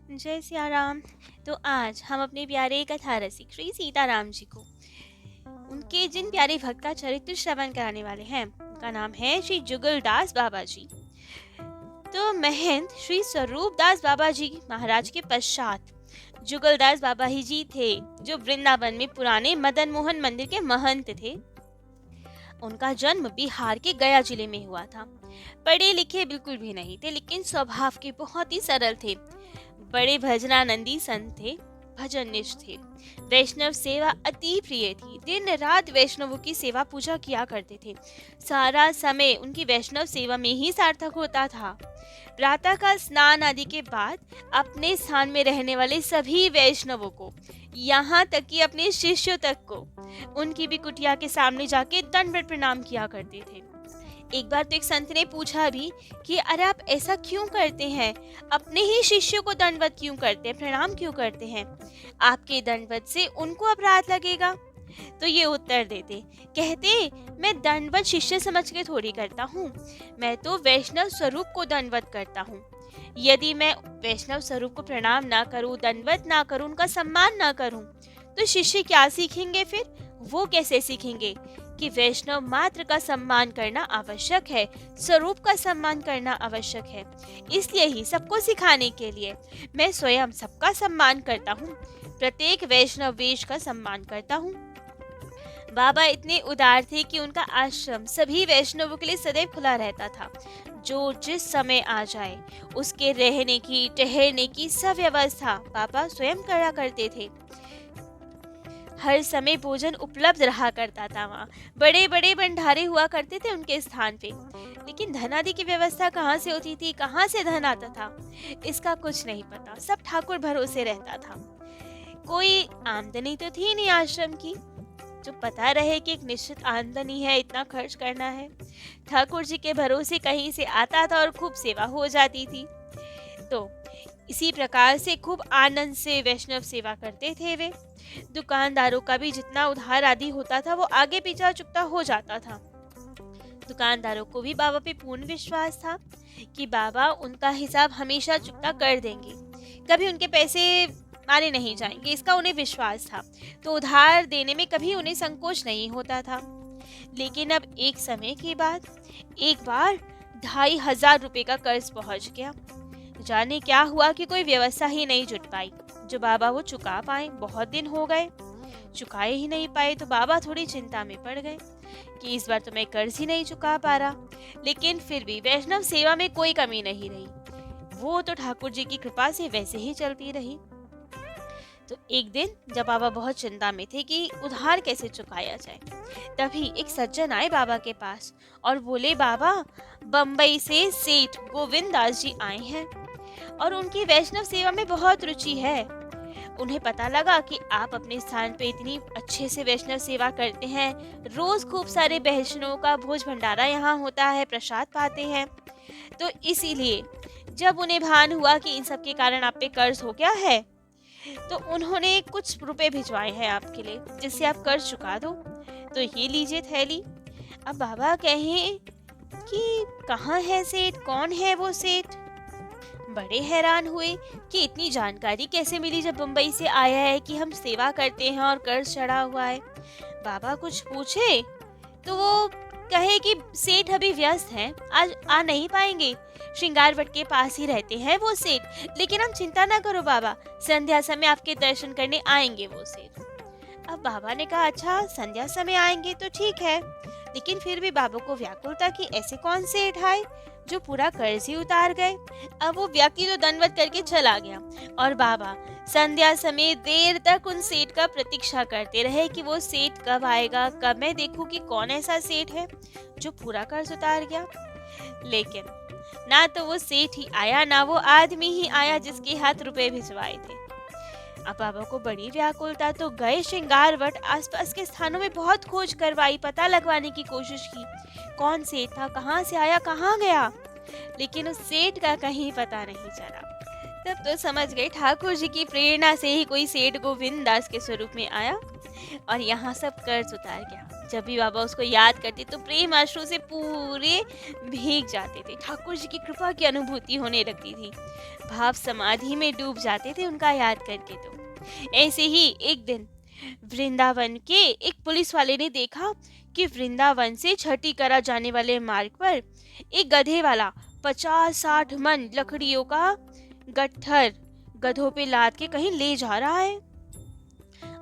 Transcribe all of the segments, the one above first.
जय सिया राम। तो आज हम अपने प्यारे कथा रसिक श्री सीताराम जी को उनके जिन प्यारे भक्त का चरित्र श्रवण कराने वाले हैं, उनका नाम है श्री जुगलदास बाबा जी। तो महंत श्री स्वरूप दास बाबा जी महाराज के पश्चात जुगलदास बाबा ही जी थे, जो वृंदावन में पुराने मदन मोहन मंदिर के महंत थे। उनका जन्म बिहार के गया जिले में हुआ था। पढ़े लिखे बिल्कुल भी नहीं थे, लेकिन स्वभाव के बहुत ही सरल थे। बड़े भजनानंदी संत थे, भजननिष्ठ थे। वैष्णव सेवा अति प्रिय थी। दिन रात वैष्णवों की सेवा पूजा किया करते थे। सारा समय उनकी वैष्णव सेवा में ही सार्थक होता था। प्रातः का स्नान आदि के बाद अपने स्थान में रहने वाले सभी वैष्णवों को, यहाँ तक कि अपने शिष्यों तक को, उनकी भी कुटिया के सामने जाके दंडवत प्रणाम किया करते थे। एक बार तो एक संत ने पूछा भी कि अरे आप ऐसा क्यों करते हैं, अपने ही शिष्यों को दंडवत क्यों करते हैं, प्रणाम क्यों करते हैं, आपके दंडवत से उनको अपराध लगेगा। तो ये उत्तर देते, कहते मैं दंडवत शिष्य समझ के थोड़ी करता हूँ, मैं तो वैष्णव स्वरूप को दंडवत करता हूँ। यदि मैं वैष्णव स्वरूप को प्रणाम ना करूँ, दंडवत ना करूँ, उनका सम्मान ना करूँ, तो शिष्य क्या सीखेंगे? फिर वो कैसे सीखेंगे कि वैष्णव मात्र का सम्मान करना आवश्यक है, स्वरूप का सम्मान करना आवश्यक है। इसलिए ही सबको सिखाने के लिए मैं स्वयं सबका सम्मान करता हूँ, प्रत्येक वैष्णव वेश का सम्मान करता हूँ। बाबा इतने उदार थे कि उनका आश्रम सभी वैष्णवों के लिए सदैव खुला रहता था। जो जिस समय आ जाए उसके रहने की, ठहरने की सब व्यवस्था बाबा स्वयं करा करते थे। हर समय भोजन उपलब्ध रहा करता था। वहाँ बड़े बड़े भंडारे हुआ करते थे उनके स्थान पे। लेकिन धन आदि की व्यवस्था कहाँ से होती थी, कहाँ से धन आता था, इसका कुछ नहीं पता। सब ठाकुर भरोसे रहता था। कोई आमदनी तो थी नहीं आश्रम की, जो पता रहे कि एक निश्चित आमदनी है, इतना खर्च करना है। ठाकुर जी के भरोसे कहीं से आता था और खूब सेवा हो जाती थी। तो इसी प्रकार से खूब आनंद से वैष्णव सेवा करते थे वे। दुकानदारों का भी जितना उधार आदि होता था वो आगे पीछे चुकता हो जाता था। दुकानदारों को भी बाबा पे पूर्ण विश्वास था कि बाबा उनका हिसाब हमेशा चुकता कर देंगे, कभी उनके पैसे मारे नहीं जाएंगे, इसका उन्हें विश्वास था। तो उधार देने में कभी उन्हें संकोच नहीं होता था। लेकिन अब एक समय के बाद एक बार 2500 रुपए का कर्ज पहुंच गया। जाने क्या हुआ कि कोई व्यवस्था ही नहीं जुट पाई जो बाबा वो चुका पाए। बहुत दिन हो गए, चुकाए ही नहीं पाए। तो बाबा थोड़ी चिंता में पड़ गए कि इस बार तो मैं कर्ज ही नहीं चुका पा रहा। लेकिन फिर भी वैष्णव सेवा में कोई कमी नहीं रही, वो तो ठाकुर जी की कृपा से वैसे ही चलती रही। तो एक दिन जब बाबा बहुत चिंता में थे कि उधार कैसे चुकाया जाए, तभी एक सज्जन आए बाबा के पास और बोले, बाबा बम्बई से सेठ गोविंद दास जी आए हैं और उनकी वैष्णव सेवा में बहुत रुचि है। उन्हें पता लगा कि आप अपने स्थान पे इतनी अच्छे से वैष्णव सेवा करते हैं, रोज खूब सारे वैष्णवों का भोज भंडारा यहाँ होता है, प्रसाद पाते हैं। तो इसीलिए जब उन्हें भान हुआ कि इन सब के कारण आप पे कर्ज हो गया है, तो उन्होंने कुछ रुपए भिजवाए हैं आपके लिए, जिससे आप कर्ज चुका दो। तो ये लीजिए थैली। अब बाबा कहें कि कहाँ है सेठ, कौन है वो सेठ? बड़े हैरान हुए कि इतनी जानकारी कैसे मिली जब मुंबई से आया है कि हम सेवा करते हैं और कर्ज चढ़ा हुआ है। बाबा कुछ पूछे तो वो कहे कि सेठ अभी व्यस्त हैं, आज आ नहीं पाएंगे, श्रृंगारवट के पास ही रहते हैं वो सेठ। लेकिन हम चिंता ना करो बाबा, संध्या समय आपके दर्शन करने आएंगे वो सेठ। अब बाबा ने कहा, अच्छा संध्या समय आएंगे तो ठीक है। लेकिन फिर भी बाबा को व्याकुलता कि ऐसे कौन सेठ आए जो पूरा कर्ज ही उतार गए। अब वो व्यक्ति तो दंडवत करके चला गया और बाबा संध्या समय देर तक उन सेठ का प्रतीक्षा करते रहे कि वो सेठ कब आएगा, कब मैं देखूं कि कौन ऐसा सेठ है जो पूरा कर्ज उतार गया। लेकिन ना तो वो सेठ ही आया, ना वो आदमी ही आया जिसके हाथ रुपए भिजवाए थे। अब बाबा को बड़ी व्याकुलता, तो गए श्रृंगारवट, आसपास के स्थानों में बहुत खोज करवाई, पता लगवाने की कोशिश की कौन सेठ था, कहाँ से आया, कहाँ गया। लेकिन उस सेठ का कहीं पता नहीं चला। तब तो समझ गए ठाकुर जी की प्रेरणा से ही कोई सेठ गोविंद दास के स्वरूप में आया और यहाँ सब कर्ज उतार गया। जब भी बाबा उसको याद करते तो प्रेम अश्रु से पूरे भीग जाते थे। ठाकुर जी की कृपा की अनुभूति होने लगती थी। भाव समाधि में डूब जाते थे उनका याद करके। तो ऐसे ही एक दिन वृंदावन के एक पुलिस वाले ने देखा कि वृंदावन से छठी करा जाने वाले मार्ग पर एक गधे वाला 50-60 मन लकड़ियों का गट्ठर गधों पे लाद के कहीं ले जा रहा है।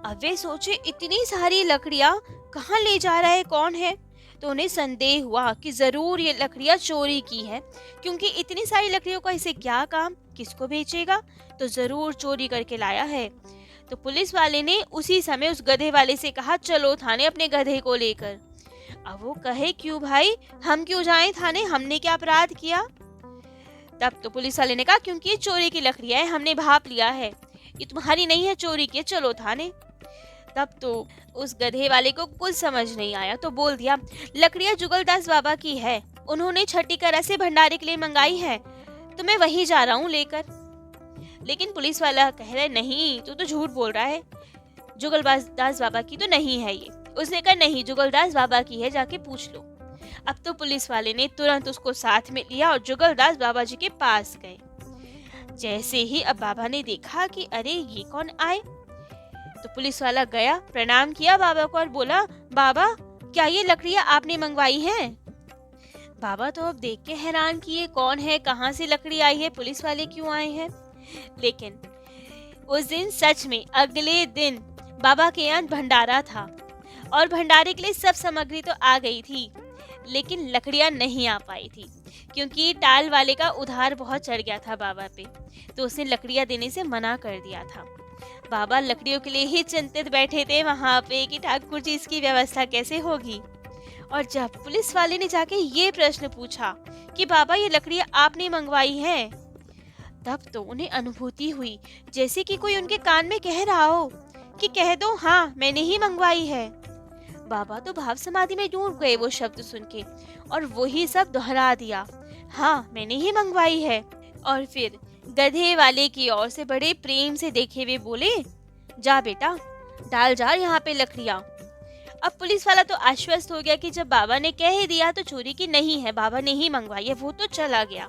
अब वे सोचे इतनी सारी लकड़ियां कहाँ ले जा रहा है, कौन है? तो उन्हें संदेह हुआ कि जरूर ये लकड़ियां चोरी की है, क्योंकि इतनी सारी लकड़ियों का इसे क्या काम, किसको बेचेगा, तो जरूर चोरी करके लाया है। तो पुलिस वाले ने उसी समय उस गधे वाले से कहा, चलो थाने अपने गधे को लेकर। अब वो कहे, क्यों भाई, हम क्यों जाएं थाने, हमने क्या अपराध किया? तब तो पुलिस वाले ने कहा, क्योंकि ये चोरी की लकड़ियां है, हमने भाप लिया है, ये तुम्हारी नहीं है, चोरी की, चलो थाने। तब तो उस गधे वाले को कुछ समझ नहीं आया, तो बोल दिया, लकड़ियां जुगलदास बाबा की है, उन्होंने छठी करा से भंडारे के लिए मंगाई है, तो मैं वहीं जा रहा हूँ लेकर। लेकिन पुलिस वाला कह रहा है, नहीं, तू तो झूठ बोल रहा है, जुगलदास बाबा की तो नहीं है ये। उसने कहा, नहीं, जुगलदास बाबा की है, जाके पूछ लो। अब तो पुलिस वाले ने तुरंत उसको साथ में लिया और जुगलदास बाबा जी के पास गए। जैसे ही अब बाबा ने देखा कि अरे ये कौन आए, तो पुलिस वाला गया, प्रणाम किया बाबा को और बोला, बाबा क्या ये लकड़ियां आपने मंगवाई हैं? बाबा तो अब देख के हैरान कि ये कौन है, कहाँ से लकड़ी आई है, पुलिस वाले क्यों आए हैं। लेकिन उस दिन सच में अगले दिन बाबा के यहाँ भंडारा था और भंडारे के लिए सब सामग्री तो आ गई थी, लेकिन लकड़ियां नहीं आ पाई थी, क्योंकि टाल वाले का उधार बहुत चढ़ गया था बाबा पे, तो उसने लकड़ियां देने से मना कर दिया था। बाबा लकड़ियों के लिए ही चिंतित बैठे थे वहां पे कि ठाकुर जी इसकी व्यवस्था कैसे होगी। और जब पुलिस वाले ने जाके ये प्रश्न पूछा कि बाबा ये लकड़ियां आपने मंगवाई हैं, तब तो उन्हें अनुभूति हुई जैसे कि कोई उनके कान में कह रहा हो कि कह दो, हाँ मैंने ही मंगवाई है। बाबा तो भाव समाधि में डूब गए वो शब्द सुन के, और वही सब दोहरा दिया, हाँ मैंने ही मंगवाई है। और फिर गधे वाले की ओर से बड़े प्रेम से देखे हुए बोले, जा बेटा, डाल जा यहाँ पे लकड़ियाँ। अब पुलिस वाला तो आश्वस्त हो गया कि जब बाबा ने कह ही दिया तो चोरी की नहीं है, बाबा ने ही मंगवाई है, वो तो चला गया।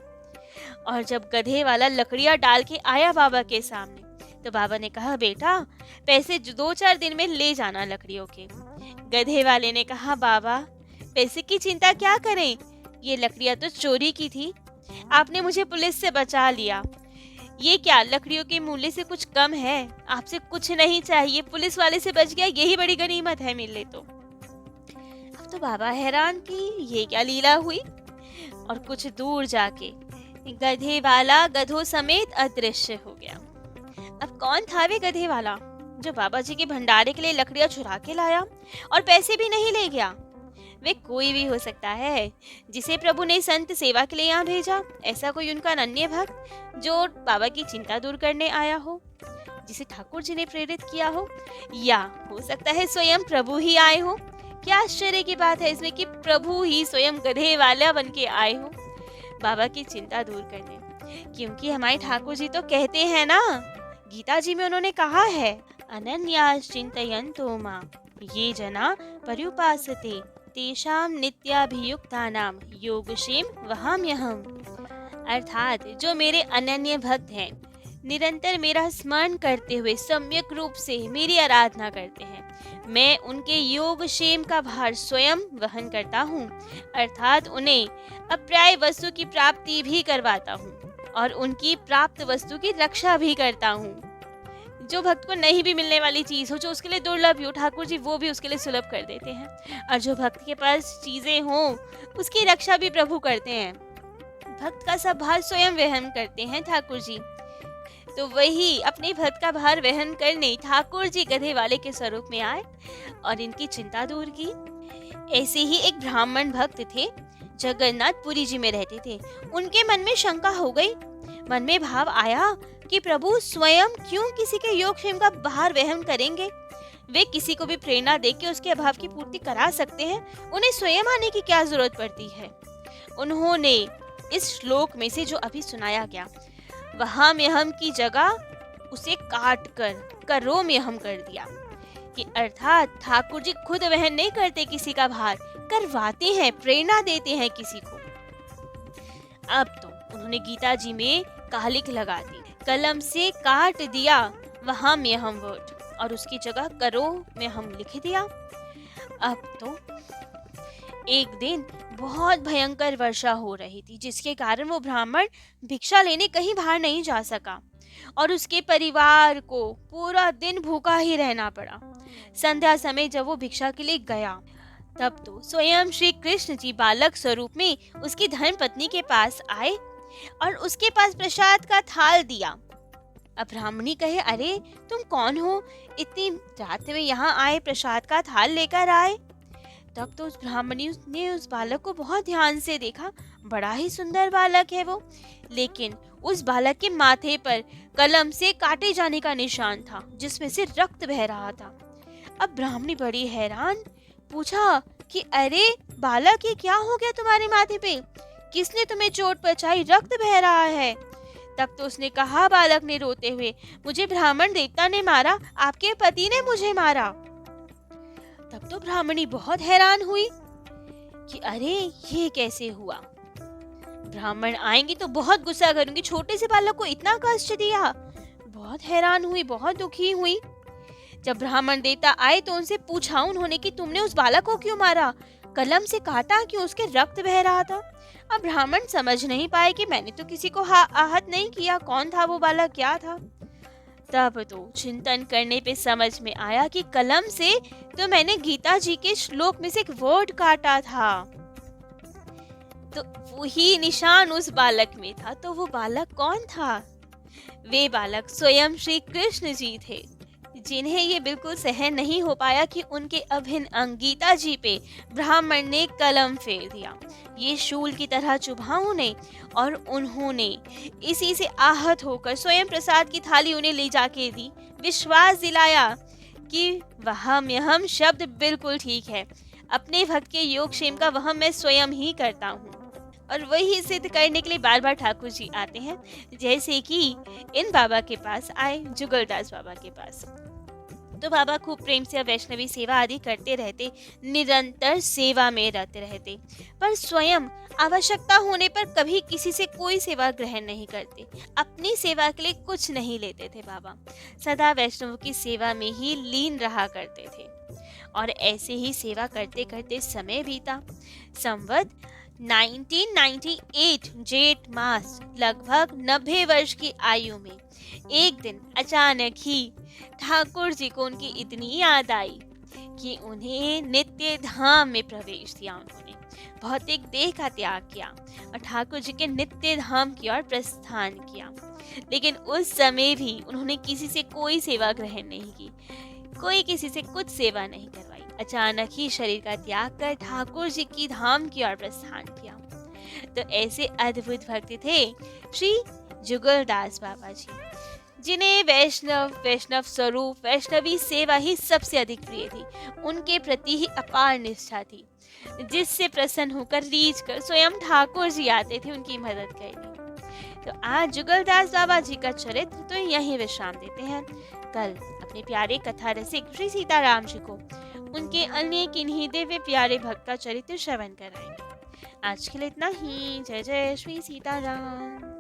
और जब गधे वाला लकड़ियाँ डाल के आया बाबा के सामने, तो बाबा ने कहा, बेटा पैसे 2-4 दिन में ले जाना लकड़ियों के। गधे वाले ने कहा, बाबा पैसे की चिंता क्या करें, ये लकड़ियाँ तो चोरी की थी, आपने मुझे पुलिस से बचा लिया, ये क्या लकड़ियों के मूल्य से कुछ कम है, आपसे कुछ नहीं चाहिए, पुलिस वाले से बच गया, यही बड़ी गनीमत है मेरे लिए। तो अब तो बाबा हैरान कि ये क्या लीला हुई। और कुछ दूर जाके गधे वाला गधों समेत अदृश्य हो गया। अब कौन था वे गधे वाला जो बाबा जी के भंडारे के लिए लकड़ियां चुरा के लाया और पैसे भी नहीं ले गया? वे कोई भी हो सकता है जिसे प्रभु ने संत सेवा के लिए यहाँ भेजा। ऐसा कोई उनका अनन्य भक्त जो बाबा की चिंता दूर करने आया हो, जिसे ठाकुर जी ने प्रेरित किया हो, या हो सकता है स्वयं प्रभु ही आए हो। क्या आश्चर्य की बात है इसमें कि प्रभु ही स्वयं गधे वाला बन के आए हो बाबा की चिंता दूर करने। क्योंकि हमारे ठाकुर जी तो कहते हैं ना, गीता जी में उन्होंने कहा है, अनन्यास चिंतयन्तो मां ये जना पर्युपासते तेषां नित्याभियुक्तानां योगक्षेम वहाम्यहम्। अर्थात जो मेरे अनन्य भक्त हैं, निरंतर मेरा स्मरण करते हुए सम्यक रूप से मेरी आराधना करते हैं, मैं उनके योगक्षेम का भार स्वयं वहन करता हूँ। अर्थात उन्हें अप्राप्य वस्तु की प्राप्ति भी करवाता हूँ और उनकी प्राप्त वस्तु की रक्षा भी करता हूँ। जो भक्त को नहीं भी मिलने वाली चीज हो, जो उसके लिए दुर्लभ हो, ठाकुर जी वो भी उसके लिए सुलभ कर देते हैं। और जो भक्त के पास चीजें हों उसकी रक्षा भी प्रभु करते हैं। भक्त का सब भार स्वयं वहन करते हैं ठाकुर जी। तो वही अपने भक्त का भार वहन करने ठाकुर जी गधे वाले के स्वरूप में आए और इनकी चिंता दूर की। ऐसे ही एक ब्राह्मण भक्त थे, जगन्नाथपुरी जी में रहते थे। उनके मन में शंका हो गई, मन में भाव आया कि प्रभु स्वयं क्यों किसी के योगक्षेम का भार वहन करेंगे। वे किसी को भी प्रेरणा देके उसके अभाव की पूर्ति करा सकते हैं, उन्हें स्वयं आने की क्या जरूरत पड़ती है। उन्होंने इस श्लोक में से जो अभी सुनाया गया, वहाम्यहम् की जगह उसे काट कर करोम्यहम् कर दिया। कि अर्थात ठाकुर जी खुद वहन नहीं करते किसी का भार, करवाते हैं, प्रेरणा देते हैं किसी को। अब तो उन्होंने गीता जी में कालिक लगा दी, कलम से काट दिया वहां में हम वर्ड और उसकी जगह करो में हम लिख दिया। अब तो एक दिन बहुत भयंकर वर्षा हो रही थी, जिसके कारण वो ब्राह्मण भिक्षा लेने कहीं बाहर नहीं जा सका और उसके परिवार को पूरा दिन भूखा ही रहना पड़ा। संध्या समय जब वो भिक्षा के लिए गया, तब तो स्वयं श्री कृष्ण जी बालक स्वरूप में उसकी धर्म पत्नी के पास आए और उसके पास प्रसाद का थाल दिया। अब ब्राह्मणी कहे, अरे तुम कौन हो, इतनी रात में यहाँ आए, प्रसाद का थाल लेकर आए। तब तो उस ब्राह्मणी ने उस बालक को बहुत ध्यान से देखा, बड़ा ही सुंदर बालक है वो, लेकिन उस बालक के माथे पर कलम से काटे जाने का निशान था, जिसमें से रक्त बह रहा था। अब ब्राह्मणी बड़ी हैरान, पूछा कि अरे बालक, ये क्या हो गया तुम्हारे माथे पे, किसने तुम्हें चोट पहुंचाई, रक्त बह रहा है। तब तो उसने कहा बालक ने रोते हुए, मुझे ब्राह्मण देवता ने मारा, आपके पति ने मुझे मारा। तब तो ब्राह्मणी बहुत हैरान हुई कि अरे ये कैसे हुआ, ब्राह्मण आएंगे तो बहुत गुस्सा करूंगी, छोटे से बालक को इतना कष्ट दिया। बहुत हैरान हुई, बहुत दुखी हुई। जब ब्राह्मण देवता आए तो उनसे पूछा उन्होंने कि तुमने उस बालक को क्यों मारा, कलम से काटा क्यों, उसके रक्त बह रहा था। अब ब्राह्मण समझ नहीं पाए कि मैंने तो किसी को आहत नहीं किया, कौन था वो बालक, क्या था। तब तो चिंतन करने पे समझ में आया कि कलम से तो मैंने गीता जी के श्लोक में से एक वर्ड काटा था, तो वही निशान उस बालक में था। तो वो बालक कौन था? वे बालक स्वयं श्री कृष्ण जी थे, जिन्हें ये बिल्कुल सहन नहीं हो पाया कि उनके अभिन्न अंग गीता जी पे ब्राह्मण ने कलम फेर दिया, ये शूल की तरह चुभा उन्हें, और उन्होंने इसी से आहत होकर स्वयं प्रसाद की थाली उन्हें ले जाके दी, विश्वास दिलाया कि वहम यहम शब्द बिल्कुल ठीक है, अपने भक्त के योगक्षेम का वहम मैं स्वयं ही करता हूँ। और वही सिद्ध करने के लिए बार बार ठाकुर जी आते हैं, जैसे कि इन बाबा के पास आए, जुगलदास बाबा के पास। तो बाबा खूब प्रेम से वैष्णवी सेवा आदि करते रहते, निरंतर सेवा में रहते रहते, पर स्वयं आवश्यकता होने पर कभी किसी से कोई सेवा ग्रहण नहीं करते, अपनी सेवा के लिए कुछ नहीं लेते थे। बाबा सदा वैष्णव की सेवा में ही लीन रहा करते थे और ऐसे ही सेवा करते करते समय बीता। संवत 1998 जेठ मास, लगभग 90 वर्ष की आयु में एक दिन अचानक ही ठाकुर जी को उनकी इतनी याद आई कि उन्हें नित्य धाम में प्रवेश दिया। उन्होंने भौतिक देह का त्याग किया और ठाकुर जी के नित्य धाम की ओर प्रस्थान किया। लेकिन उस समय भी उन्होंने किसी से कोई सेवा ग्रहण नहीं की, कोई किसी से कुछ सेवा नहीं करवाई। अचानक ही शरीर का त्याग कर ठाकुर जी की धाम की ओर प्रस्थान किया। तो ऐसे अद्भुत भक्त थे श्री जुगलदास बाबा जी, जिन्हें वैष्णव स्वरूप, वैष्णवी सेवा ही सबसे अधिक प्रिय थी। उनके प्रति ही अपार निष्ठा थी, जिससे प्रसन्न होकर रीझ कर स्वयं ठाकुर जी आते थे उनकी मदद करने। तो आज जुगलदास बाबा जी का चरित्र तो यहीं विश्राम देते हैं। कल अपने प्यारे कथा रसिक श्री सीताराम जी को उनके अन्य किन्हीं दिव्य प्यारे भक्त का चरित्र श्रवण कराएंगे। आज के लिए इतना ही। जय जय श्री सीताराम।